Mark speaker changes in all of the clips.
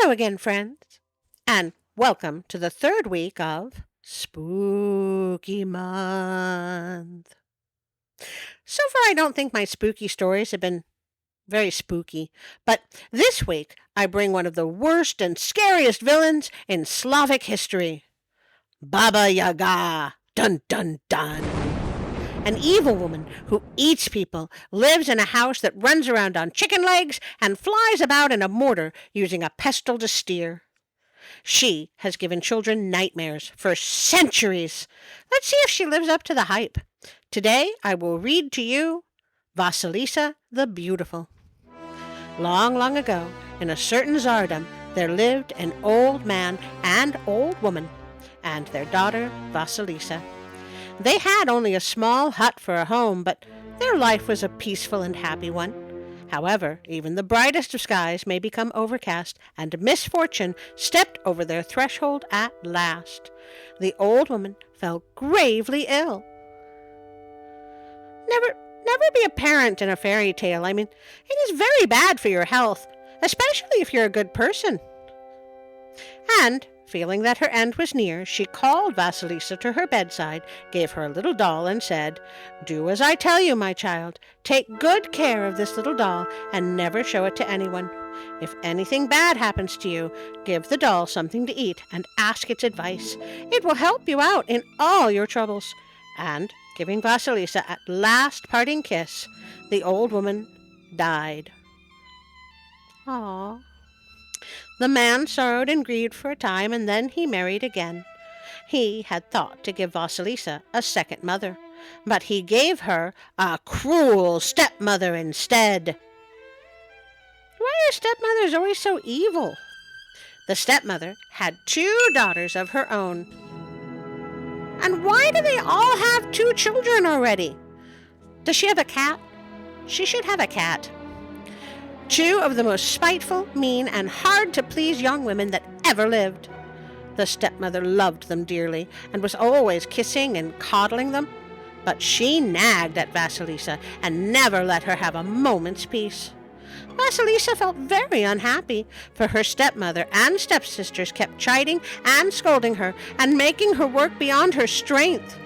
Speaker 1: Hello again, friends, and welcome to the third week of Spooky Month. So far, I don't think my spooky stories have been very spooky, but this week I bring one of the worst and scariest villains in Slavic history, Baba Yaga. Dun dun dun. An evil woman who eats people, lives in a house that runs around on chicken legs, and flies about in a mortar using a pestle to steer. She has given children nightmares for centuries. Let's see if she lives up to the hype. Today I will read to you Vasilisa the Beautiful. Long, long ago, in a certain tsardom, there lived an old man and old woman, and their daughter Vasilisa. They had only a small hut for a home, but their life was a peaceful and happy one. However, even the brightest of skies may become overcast, and misfortune stepped over their threshold at last. The old woman fell gravely ill. Never be a parent in a fairy tale. It is very bad for your health, especially if you're a good person. And feeling that her end was near, she called Vasilisa to her bedside, gave her a little doll, and said, "Do as I tell you, my child. Take good care of this little doll, and never show it to anyone. If anything bad happens to you, give the doll something to eat, and ask its advice. It will help you out in all your troubles." And, giving Vasilisa a last parting kiss, the old woman died. Aww. The man sorrowed and grieved for a time, and then he married again. He had thought to give Vasilisa a second mother, but he gave her a cruel stepmother instead. Why are stepmothers always so evil? The stepmother had 2 daughters of her own. And why do they all have 2 children already? Does she have a cat? She should have a cat. 2 of the most spiteful, mean, and hard-to-please young women that ever lived. The stepmother loved them dearly, and was always kissing and coddling them, but she nagged at Vasilisa and never let her have a moment's peace. Vasilisa felt very unhappy, for her stepmother and stepsisters kept chiding and scolding her, and making her work beyond her strength.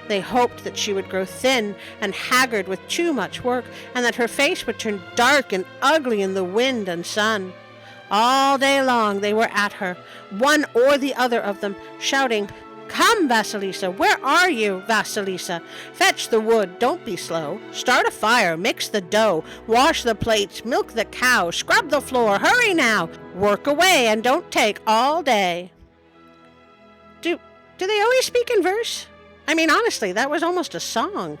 Speaker 1: They hoped that she would grow thin and haggard with too much work, and that her face would turn dark and ugly in the wind and sun. All day long they were at her, one or the other of them, shouting, "Come, Vasilisa, where are you, Vasilisa? Fetch the wood, don't be slow. Start a fire, mix the dough, wash the plates, milk the cow, scrub the floor, hurry now. Work away and don't take all day." Do they always speak in verse? Honestly, that was almost a song.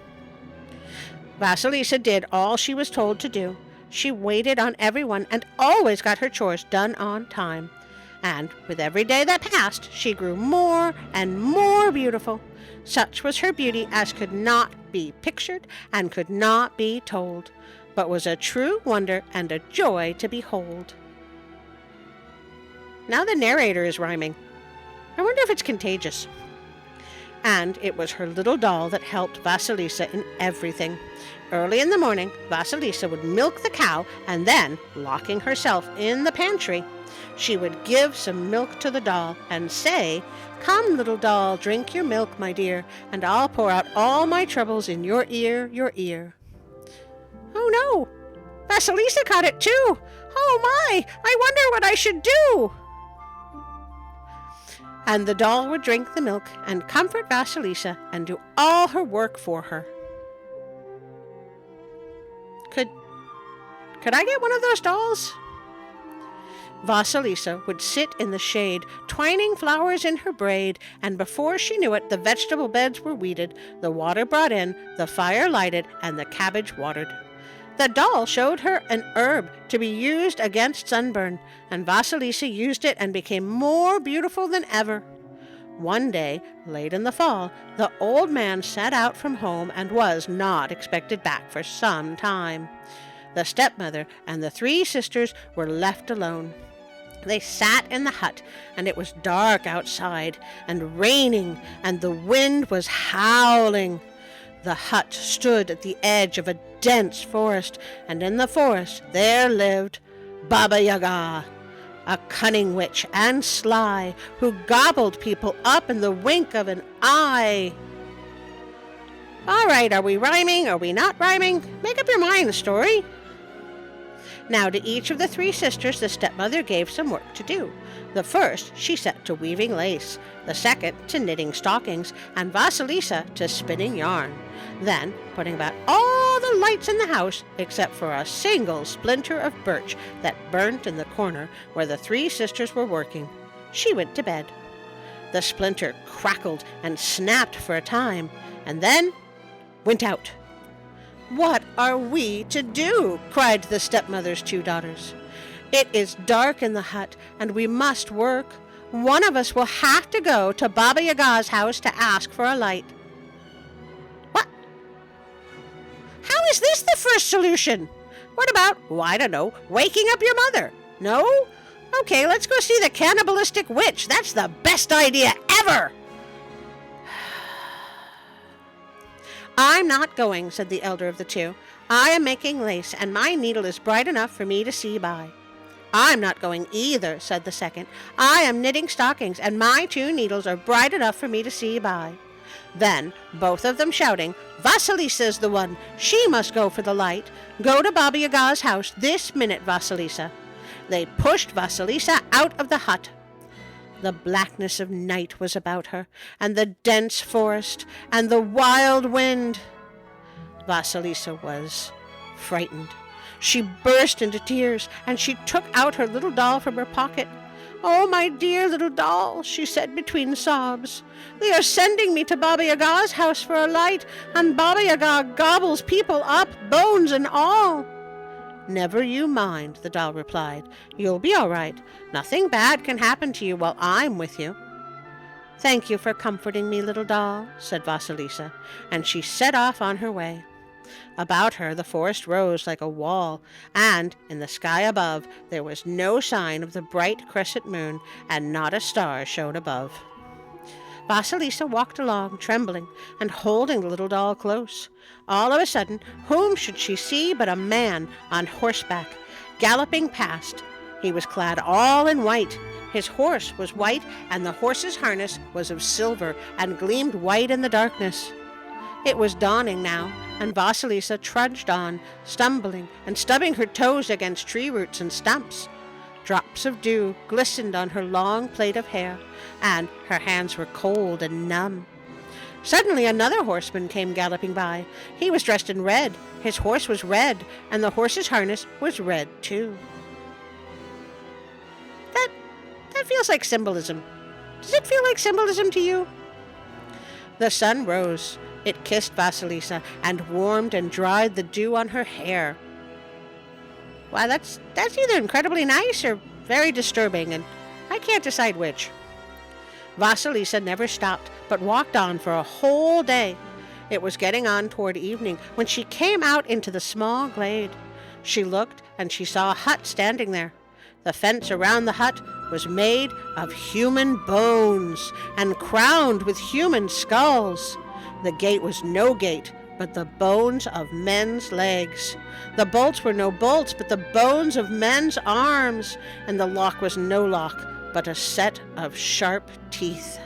Speaker 1: Vasilisa did all she was told to do. She waited on everyone and always got her chores done on time. And with every day that passed, she grew more and more beautiful. Such was her beauty as could not be pictured and could not be told, but was a true wonder and a joy to behold. Now the narrator is rhyming. I wonder if it's contagious. And it was her little doll that helped Vasilisa in everything. Early in the morning, Vasilisa would milk the cow, and then, locking herself in the pantry, she would give some milk to the doll and say, "Come, little doll, drink your milk, my dear, and I'll pour out all my troubles in your ear, your ear." Oh no! Vasilisa caught it too! Oh my! I wonder what I should do! And the doll would drink the milk and comfort Vasilisa and do all her work for her. Could I get one of those dolls? Vasilisa would sit in the shade, twining flowers in her braid, and before she knew it, the vegetable beds were weeded, the water brought in, the fire lighted, and the cabbage watered. The doll showed her an herb to be used against sunburn, and Vasilisa used it and became more beautiful than ever. One day, late in the fall, the old man set out from home and was not expected back for some time. The stepmother and the 3 sisters were left alone. They sat in the hut, and it was dark outside, and raining, and the wind was howling. The hut stood at the edge of a dense forest, and in the forest there lived Baba Yaga. a cunning witch and sly, who gobbled people up in the wink of an eye. All right, are we rhyming? Are we not rhyming? Make up your mind, story. Now to each of the three sisters the stepmother gave some work to do. The first she set to weaving lace, the second to knitting stockings, and Vasilisa to spinning yarn. Then, putting about all the lights in the house, except for a single splinter of birch that burnt in the corner where the three sisters were working, she went to bed. The splinter crackled and snapped for a time, and then went out. "What are we to do?" cried the stepmother's two daughters. "It is dark in the hut, and we must work. One of us will have to go to Baba Yaga's house to ask for a light." "What? How is this the first solution? What about, I don't know, waking up your mother? No? Okay, let's go see the cannibalistic witch. That's the best idea ever." "I'm not going," said the elder of the two. "I am making lace, and my needle is bright enough for me to see by." "I'm not going either," said the second. "I am knitting stockings, and my two needles are bright enough for me to see by." Then, both of them shouting, "Vasilisa's the one. She must go for the light. Go to Baba Yaga's house this minute, Vasilisa." They pushed Vasilisa out of the hut. The blackness of night was about her, and the dense forest, and the wild wind. Vasilisa was frightened. She burst into tears, and she took out her little doll from her pocket. "Oh, my dear little doll," she said between sobs. "They are sending me to Baba Yaga's house for a light, and Baba Yaga gobbles people up, bones and all." "Never you mind," the doll replied. "You'll be all right. Nothing bad can happen to you while I'm with you." "Thank you for comforting me, little doll," said Vasilisa, and she set off on her way. About her the forest rose like a wall, and in the sky above there was no sign of the bright crescent moon, and not a star shone above. Vasilisa walked along, trembling, and holding the little doll close. All of a sudden, whom should she see but a man on horseback, galloping past. He was clad all in white. His horse was white, and the horse's harness was of silver, and gleamed white in the darkness. It was dawning now, and Vasilisa trudged on, stumbling and stubbing her toes against tree roots and stumps. Drops of dew glistened on her long plait of hair, and her hands were cold and numb. Suddenly another horseman came galloping by. He was dressed in red. His horse was red, and the horse's harness was red too. That feels like symbolism. Does it feel like symbolism to you? The sun rose. It kissed Vasilisa and warmed and dried the dew on her hair. Why, that's either incredibly nice or very disturbing, and I can't decide which. Vasilisa never stopped, but walked on for a whole day. It was getting on toward evening when she came out into the small glade. She looked, and she saw a hut standing there. The fence around the hut was made of human bones and crowned with human skulls. The gate was no gate, but the bones of men's legs. The bolts were no bolts, but the bones of men's arms. And the lock was no lock, but a set of sharp teeth.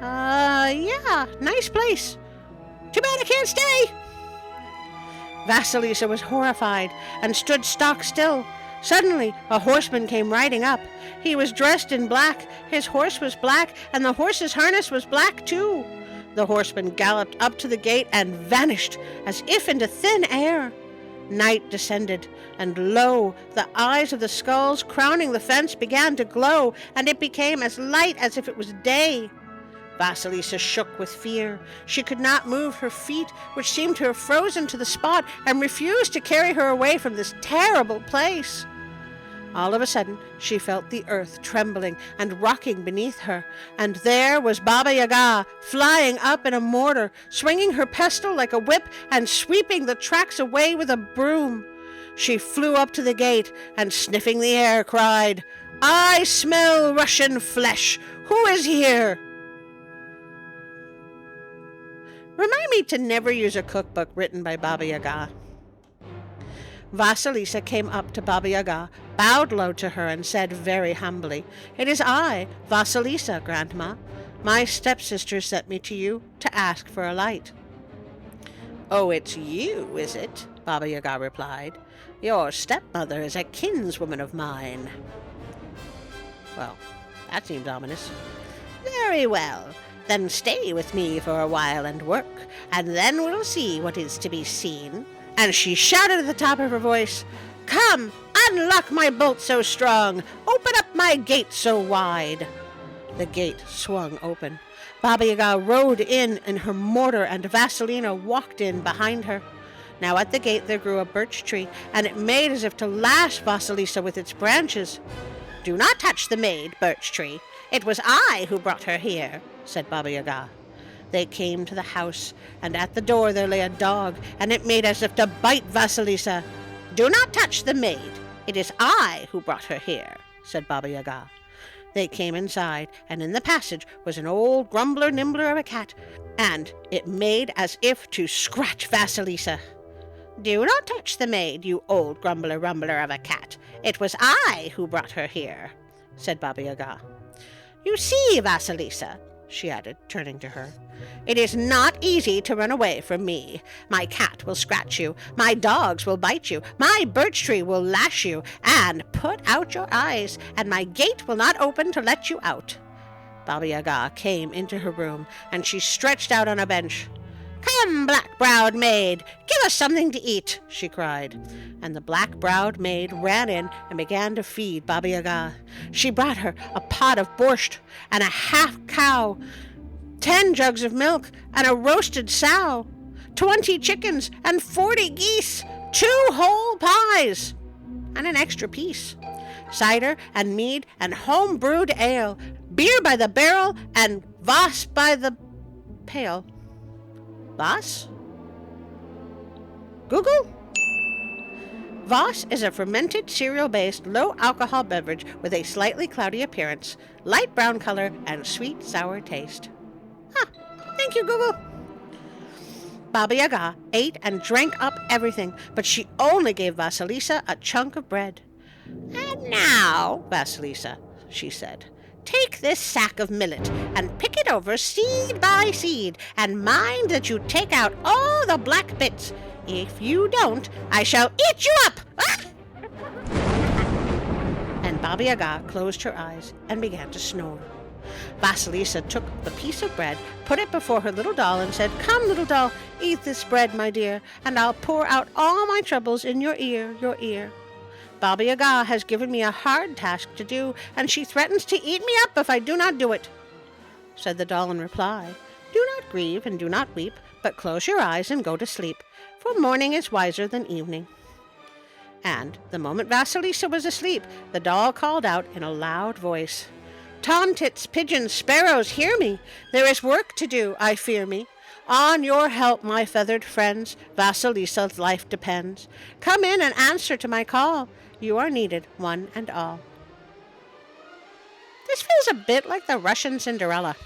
Speaker 1: Yeah, nice place. Too bad I can't stay. Vasilisa was horrified and stood stock still. Suddenly, a horseman came riding up. He was dressed in black. His horse was black, and the horse's harness was black too. The horseman galloped up to the gate and vanished as if into thin air. Night descended, and lo, the eyes of the skulls crowning the fence began to glow, and it became as light as if it was day. Vasilisa shook with fear. She could not move her feet, which seemed to have frozen to the spot, and refused to carry her away from this terrible place. All of a sudden, she felt the earth trembling and rocking beneath her, and there was Baba Yaga, flying up in a mortar, swinging her pestle like a whip and sweeping the tracks away with a broom. She flew up to the gate and, sniffing the air, cried, "I smell Russian flesh. Who is here?" Remind me to never use a cookbook written by Baba Yaga. Vasilisa came up to Baba Yaga, bowed low to her, and said very humbly, "It is I, Vasilisa, Grandma. My stepsister sent me to you to ask for a light." "Oh, it's you, is it?" Baba Yaga replied. "Your stepmother is a kinswoman of mine." Well, that seems ominous. "Very well. Then stay with me for a while and work, and then we'll see what is to be seen." And she shouted at the top of her voice, "Come, unlock my bolt so strong, open up my gate so wide." The gate swung open. Baba Yaga rode in her mortar, and Vasilina walked in behind her. Now at the gate there grew a birch tree, and it made as if to lash Vasilisa with its branches. "Do not touch the maid, birch tree. It was I who brought her here," said Baba Yaga. They came to the house, and at the door there lay a dog, and it made as if to bite Vasilisa. "Do not touch the maid. It is I who brought her here," said Baba Yaga. They came inside, and in the passage was an old grumbler-nimbler of a cat, and it made as if to scratch Vasilisa. "Do not touch the maid, you old grumbler-rumbler of a cat. It was I who brought her here," said Baba Yaga. "You see, Vasilisa," she added, turning to her, "it is not easy to run away from me. My cat will scratch you, my dogs will bite you, my birch tree will lash you, and put out your eyes, and my gate will not open to let you out." Baba Yaga came into her room, and she stretched out on a bench. "Come, black-browed maid, give us something to eat," she cried. And the black-browed maid ran in and began to feed Baba Yaga. She brought her a pot of borscht, and a half-cow, 10 jugs of milk, and a roasted sow, 20 chickens, and 40 geese, 2 whole pies, and an extra piece, cider and mead and home-brewed ale, beer by the barrel, and Voss by the pail. Voss? Google? Voss is a fermented cereal-based low-alcohol beverage with a slightly cloudy appearance, light brown color, and sweet sour taste. Thank you, Google. Baba Yaga ate and drank up everything, but she only gave Vasilisa a chunk of bread. "And now, Vasilisa," she said, "take this sack of millet and pick it over seed by seed, and mind that you take out all the black bits. If you don't, I shall eat you up!" And Baba Yaga closed her eyes and began to snore. Vasilisa took the piece of bread, put it before her little doll, and said, "Come, little doll, eat this bread, my dear, and I'll pour out all my troubles in your ear. Baba Yaga has given me a hard task to do, and she threatens to eat me up if I do not do it." Said the doll in reply, "Do not grieve and do not weep, but close your eyes and go to sleep, for morning is wiser than evening." And the moment Vasilisa was asleep, the doll called out in a loud voice, "Tomtits, pigeons, sparrows, hear me! There is work to do, I fear me. On your help, my feathered friends, Vasilisa's life depends. Come in and answer to my call. You are needed, one and all." This feels a bit like the Russian Cinderella.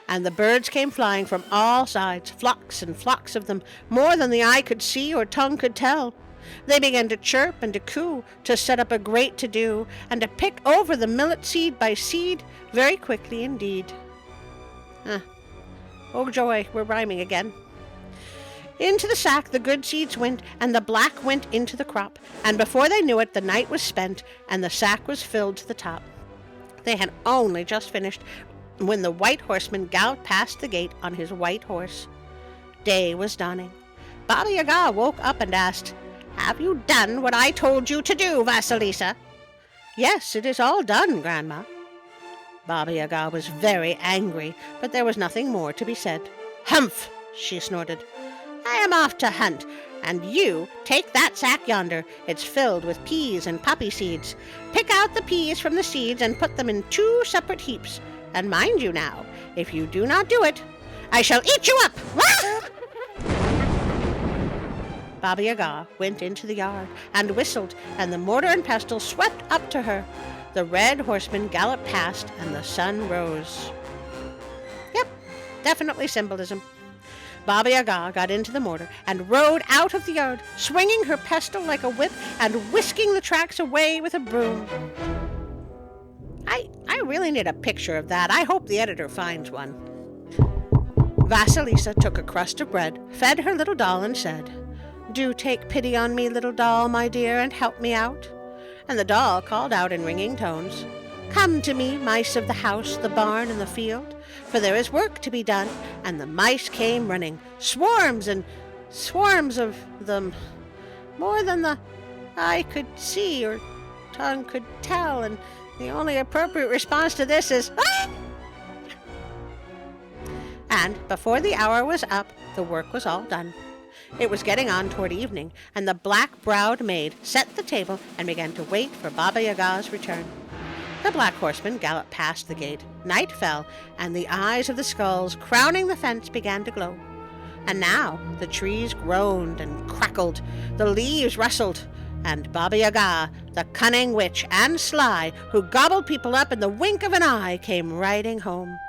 Speaker 1: And the birds came flying from all sides, flocks and flocks of them, more than the eye could see or tongue could tell. They began to chirp and to coo, to set up a great to-do, and to pick over the millet seed by seed, very quickly indeed. Oh joy, we're rhyming again. Into the sack the good seeds went, and the black went into the crop, and before they knew it, the night was spent, and the sack was filled to the top. They had only just finished when the white horseman galloped past the gate on his white horse. Day was dawning. Baba Yaga woke up and asked, "Have you done what I told you to do, Vasilisa?" "Yes, it is all done, Grandma." Baba Yaga was very angry, but there was nothing more to be said. "Humph!" she snorted. "I am off to hunt, and you take that sack yonder. It's filled with peas and poppy seeds. Pick out the peas from the seeds and put them in 2 separate heaps. And mind you now, if you do not do it, I shall eat you up!" Baba Yaga went into the yard and whistled, and the mortar and pestle swept up to her. The red horseman galloped past, and the sun rose. Yep, definitely symbolism. Baba Yaga got into the mortar and rode out of the yard, swinging her pestle like a whip and whisking the tracks away with a broom. I really need a picture of that. I hope the editor finds one. Vasilisa took a crust of bread, fed her little doll, and said, "Do take pity on me, little doll, my dear, and help me out." And the doll called out in ringing tones, "Come to me, mice of the house, the barn, and the field, for there is work to be done." And the mice came running, swarms and swarms of them, more than the eye could see or tongue could tell, and the only appropriate response to this is, "Ah!" And before the hour was up, the work was all done. It was getting on toward evening, and the black-browed maid set the table and began to wait for Baba Yaga's return. The black horseman galloped past the gate. Night fell, and the eyes of the skulls crowning the fence began to glow. And now the trees groaned and crackled, the leaves rustled, and Baba Yaga, the cunning witch and sly, who gobbled people up in the wink of an eye, came riding home.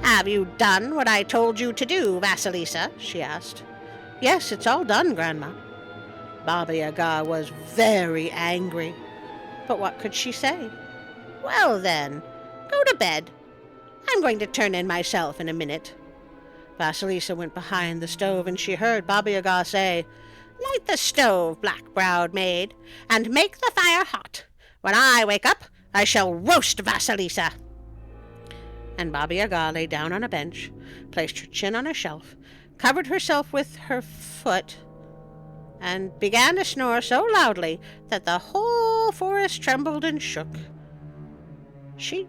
Speaker 1: "Have you done what I told you to do, Vasilisa?" she asked. "Yes, it's all done, Grandma." Baba Yaga was very angry. But what could she say? "Well then, go to bed. I'm going to turn in myself in a minute." Vasilisa went behind the stove, and she heard Baba Yaga say, "Light the stove, black-browed maid, and make the fire hot. When I wake up, I shall roast Vasilisa." And Baba Yaga lay down on a bench, placed her chin on a shelf, covered herself with her foot, and began to snore so loudly that the whole forest trembled and shook. She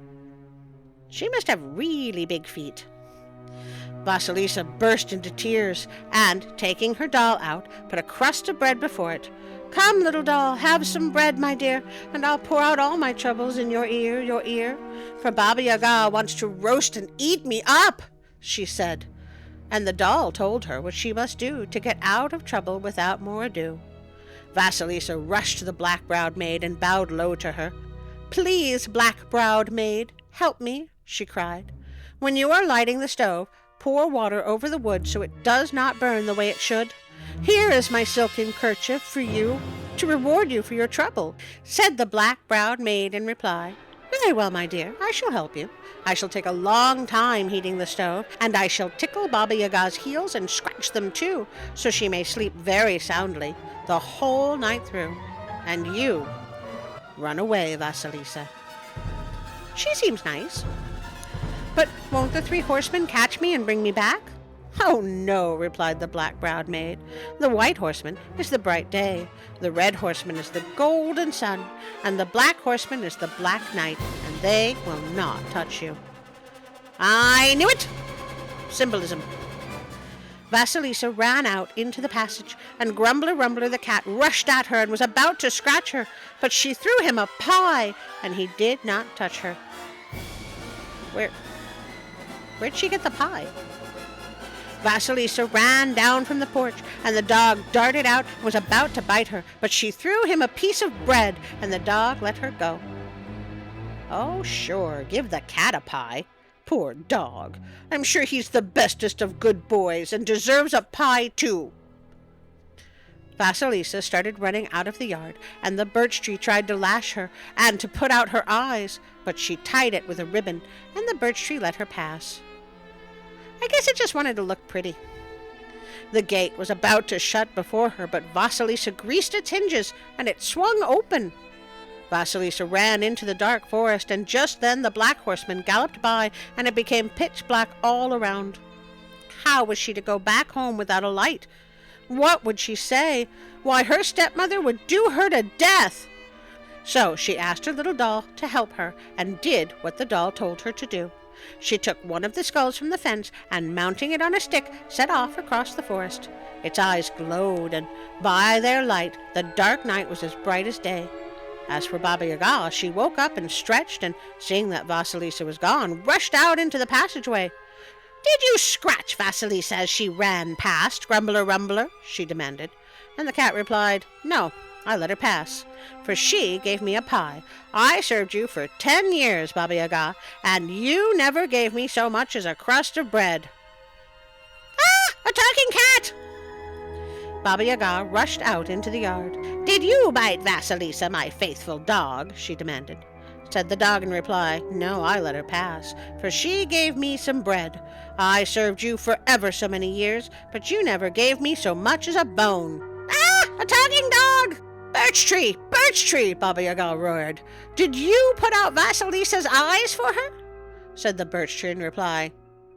Speaker 1: must have really big feet. Vasilisa burst into tears, and, taking her doll out, put a crust of bread before it. "Come, little doll, have some bread, my dear, and I'll pour out all my troubles in your ear, for Baba Yaga wants to roast and eat me up," she said. And the doll told her what she must do to get out of trouble without more ado. Vasilisa rushed to the black-browed maid and bowed low to her. "Please, black-browed maid, help me," she cried. "When you are lighting the stove, pour water over the wood so it does not burn the way it should. Here is my silken kerchief for you, to reward you for your trouble," said the black-browed maid in reply. "Very well, my dear, I shall help you. I shall take a long time heating the stove, and I shall tickle Baba Yaga's heels and scratch them too, so she may sleep very soundly the whole night through. And you, run away, Vasilisa." "She seems nice. But won't the three horsemen catch me and bring me back?" "Oh, no," replied the black-browed maid. "The white horseman is the bright day, the red horseman is the golden sun, and the black horseman is the black night, and they will not touch you." "I knew it!" Symbolism. Vasilisa ran out into the passage, and Grumbler-Rumbler the cat rushed at her and was about to scratch her, but she threw him a pie, and he did not touch her. Where'd she get the pie? Vasilisa ran down from the porch, and the dog darted out and was about to bite her, but she threw him a piece of bread, and the dog let her go. "Oh, sure, give the cat a pie. Poor dog. I'm sure he's the bestest of good boys, and deserves a pie, too." Vasilisa started running out of the yard, and the birch tree tried to lash her and to put out her eyes, but she tied it with a ribbon, and the birch tree let her pass. I guess it just wanted to look pretty. The gate was about to shut before her, but Vasilisa greased its hinges, and it swung open. Vasilisa ran into the dark forest, and just then the black horseman galloped by, and it became pitch black all around. How was she to go back home without a light? What would she say? Why, her stepmother would do her to death. So she asked her little doll to help her, and did what the doll told her to do. She took one of the skulls from the fence, and mounting it on a stick, set off across the forest. Its eyes glowed, and by their light the dark night was as bright as day. As for Baba Yaga, she woke up and stretched, and seeing that Vasilisa was gone, rushed out into the passageway. "Did you scratch Vasilisa as she ran past, Grumbler-Rumbler?" she demanded. And the cat replied, "No, I let her pass, for she gave me a pie. I served you for 10 years, Baba Yaga, and you never gave me so much as a crust of bread." "Ah! Baba Yaga rushed out into the yard. "Did you bite Vasilisa, my faithful dog?" she demanded. Said the dog in reply, "No, I let her pass, for she gave me some bread. I served you for ever so many years, but you never gave me so much as a bone." "Ah, a talking dog! Birch tree, Baba Yaga roared. "Did you put out Vasilisa's eyes for her?" Said the birch tree in reply,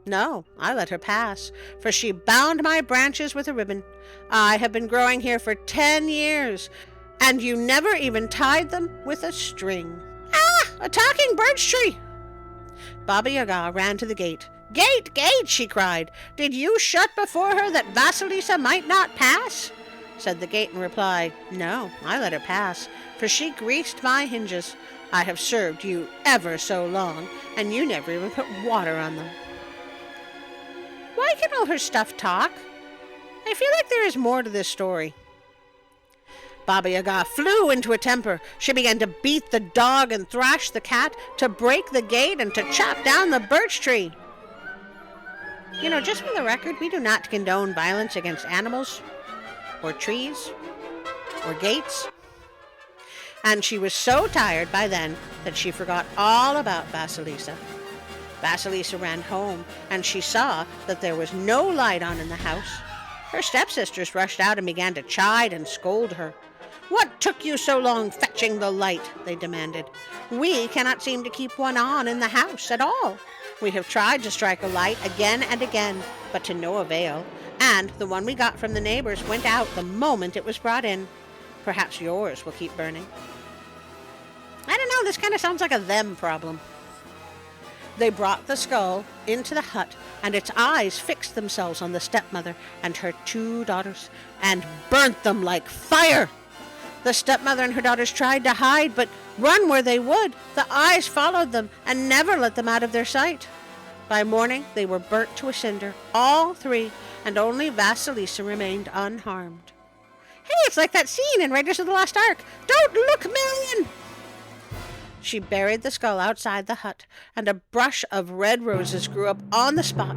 Speaker 1: "No, I let her pass, for she bound my branches with a ribbon. I have been growing here for 10 years, and you never even tied them with a string." "Ah, a talking birch tree!" Baba Yaga ran to the gate. "Gate, gate!" she cried. "Did you shut before her that Vasilisa might not pass?" Said the gate in reply, "No, I let her pass, for she greased my hinges. I have served you ever so long, and you never even put water on them." Why can all her stuff talk? I feel like there is more to this story. Baba Yaga flew into a temper. She began to beat the dog and thrash the cat, to break the gate and to chop down the birch tree. Just for the record, we do not condone violence against animals, or trees, or gates. And she was so tired by then that she forgot all about Vasilisa. Vasilisa ran home, and she saw that there was no light on in the house. Her stepsisters rushed out and began to chide and scold her. "What took you so long fetching the light?" they demanded. "We cannot seem to keep one on in the house at all. We have tried to strike a light again and again, but to no avail, and the one we got from the neighbors went out the moment it was brought in. Perhaps yours will keep burning." I don't know, this kind of sounds like a them problem. They brought the skull into the hut, and its eyes fixed themselves on the stepmother and her 2 daughters, and burnt them like fire. The stepmother and her daughters tried to hide, but run where they would, the eyes followed them and never let them out of their sight. By morning they were burnt to a cinder, all 3, and only Vasilisa remained unharmed. Hey, it's like that scene in Raiders of the Lost Ark. "Don't look, Marion!" She buried the skull outside the hut, and a brush of red roses grew up on the spot.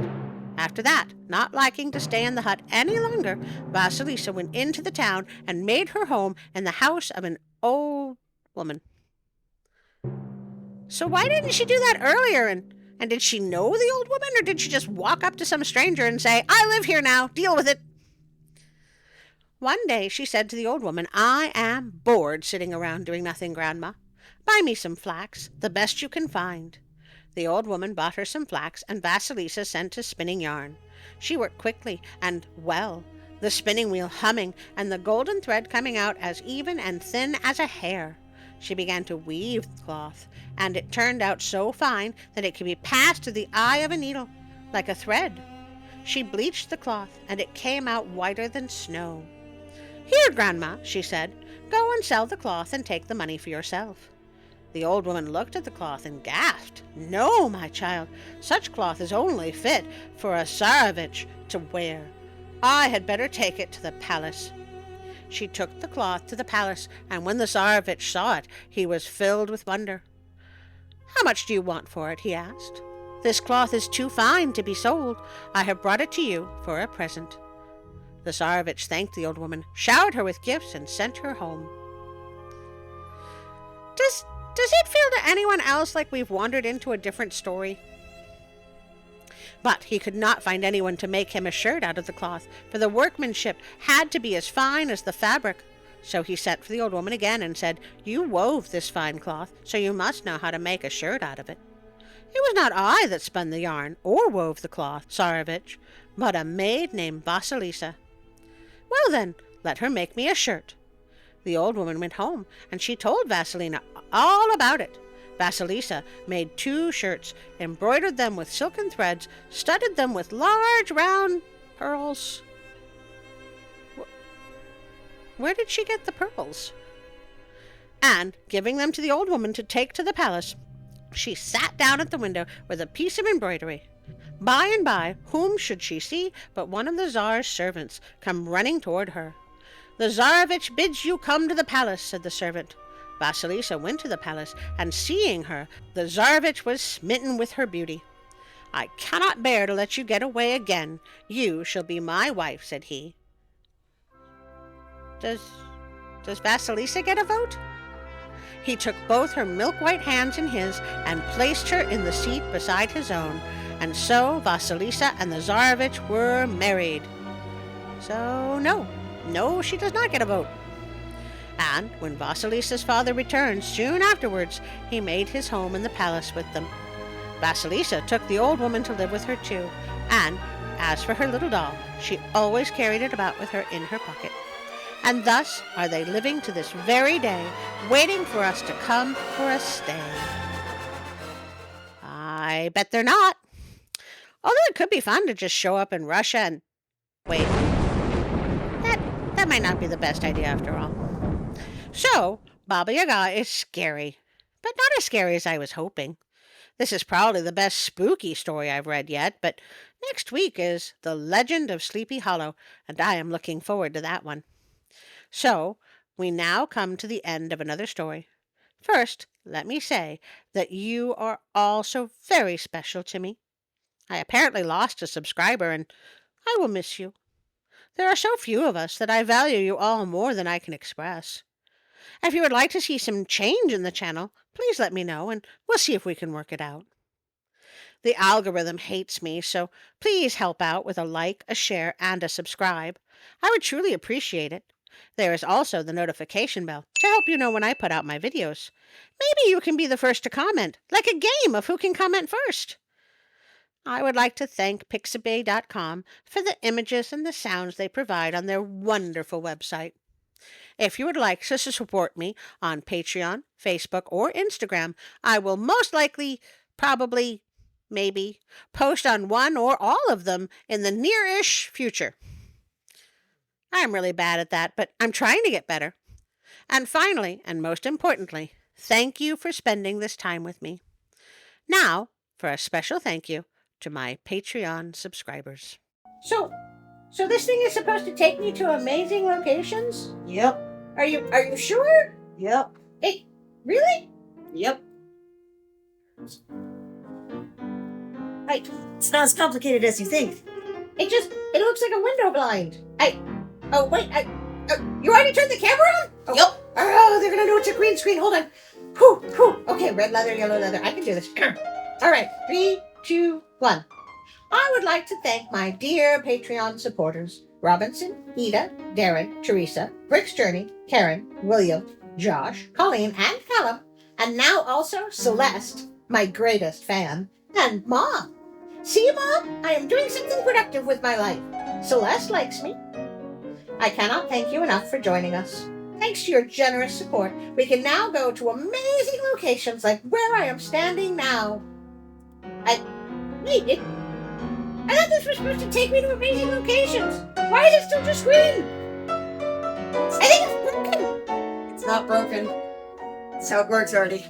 Speaker 1: After that, not liking to stay in the hut any longer, Vasilisa went into the town and made her home in the house of an old woman. So why didn't she do that earlier? And did she know the old woman, or did she just walk up to some stranger and say, "I live here now, deal with it"? One day she said to the old woman, "I am bored sitting around doing nothing, Grandma. Buy me some flax, the best you can find." The old woman bought her some flax, and Vasilisa sent to spinning yarn. She worked quickly and well, the spinning wheel humming, and the golden thread coming out as even and thin as a hair. She began to weave the cloth, and it turned out so fine that it could be passed to the eye of a needle, like a thread. She bleached the cloth, and it came out whiter than snow. "Here, Grandma," she said, "go and sell the cloth and take the money for yourself." The old woman looked at the cloth and gasped. "No, my child, such cloth is only fit for a Tsarevich to wear. I had better take it to the palace." She took the cloth to the palace, and when the Tsarevich saw it, he was filled with wonder. "How much do you want for it?" he asked. "This cloth is too fine to be sold. I have brought it to you for a present." The Tsarevich thanked the old woman, showered her with gifts, and sent her home. Does it feel to anyone else like we've wandered into a different story? But he could not find anyone to make him a shirt out of the cloth, for the workmanship had to be as fine as the fabric. So he sent for the old woman again and said, "You wove this fine cloth, so you must know how to make a shirt out of it." "It was not I that spun the yarn or wove the cloth, Tsarevich, but a maid named Vasilisa." "Well then, let her make me a shirt." The old woman went home, and she told Vasilina all about it. Vasilisa made 2 shirts, embroidered them with silken threads, studded them with large round pearls. Where did she get the pearls? And, giving them to the old woman to take to the palace, she sat down at the window with a piece of embroidery. By and by, whom should she see but one of the Tsar's servants come running toward her. "The Tsarevich bids you come to the palace," said the servant. Vasilisa went to the palace, and seeing her, the Tsarevich was smitten with her beauty. "I cannot bear to let you get away again. You shall be my wife," said he. does Vasilisa get a vote? He took both her milk-white hands in his and placed her in the seat beside his own, and so Vasilisa and the Tsarevich were married. So no, she does not get a vote. And when Vasilisa's father returned soon afterwards, he made his home in the palace with them. Vasilisa took the old woman to live with her too, and as for her little doll, she always carried it about with her in her pocket. And thus are they living to this very day, waiting for us to come for a stay. I bet they're not. Although it could be fun to just show up in Russia and... Wait. That might not be the best idea after all. So, Baba Yaga is scary, but not as scary as I was hoping. This is probably the best spooky story I've read yet, but next week is The Legend of Sleepy Hollow, and I am looking forward to that one. So, we now come to the end of another story. First, let me say that you are all so very special to me. I apparently lost a subscriber, and I will miss you. There are so few of us that I value you all more than I can express. If you would like to see some change in the channel, please let me know, and we'll see if we can work it out. The algorithm hates me, so please help out with a like, a share, and a subscribe. I would truly appreciate it. There is also the notification bell to help you know when I put out my videos. Maybe you can be the first to comment, like a game of who can comment first. I would like to thank Pixabay.com for the images and the sounds they provide on their wonderful website. If you would like to support me on Patreon, Facebook, or Instagram, I will most likely, probably, maybe, post on one or all of them in the near-ish future. I'm really bad at that, but I'm trying to get better. And finally, and most importantly, thank you for spending this time with me. Now, for a special thank you to my Patreon subscribers. So this thing is supposed to take me to amazing locations?
Speaker 2: Yep.
Speaker 1: Are you sure?
Speaker 2: Yep.
Speaker 1: Hey, really?
Speaker 2: Yep.
Speaker 1: Hey,
Speaker 2: It's not as complicated as you think.
Speaker 1: it looks like a window blind. You already turned the camera on? Oh.
Speaker 2: Yep.
Speaker 1: Oh, they're gonna know it's a green screen. Hold on. Whew. Okay, red leather, yellow leather. I can do this. All right, 3, 2, 1. I would like to thank my dear Patreon supporters, Robinson, Ida, Darren, Teresa, Brick's Journey, Karen, William, Josh, Colleen, and Callum, and now also Celeste, my greatest fan, and Mom. See, Mom, I am doing something productive with my life. Celeste likes me. I cannot thank you enough for joining us. Thanks to your generous support, we can now go to amazing locations like where I am standing now. Wait, I thought this was supposed to take me to amazing locations. Why is it still just green? I think it's broken.
Speaker 2: It's not broken. That's how it works, Artie.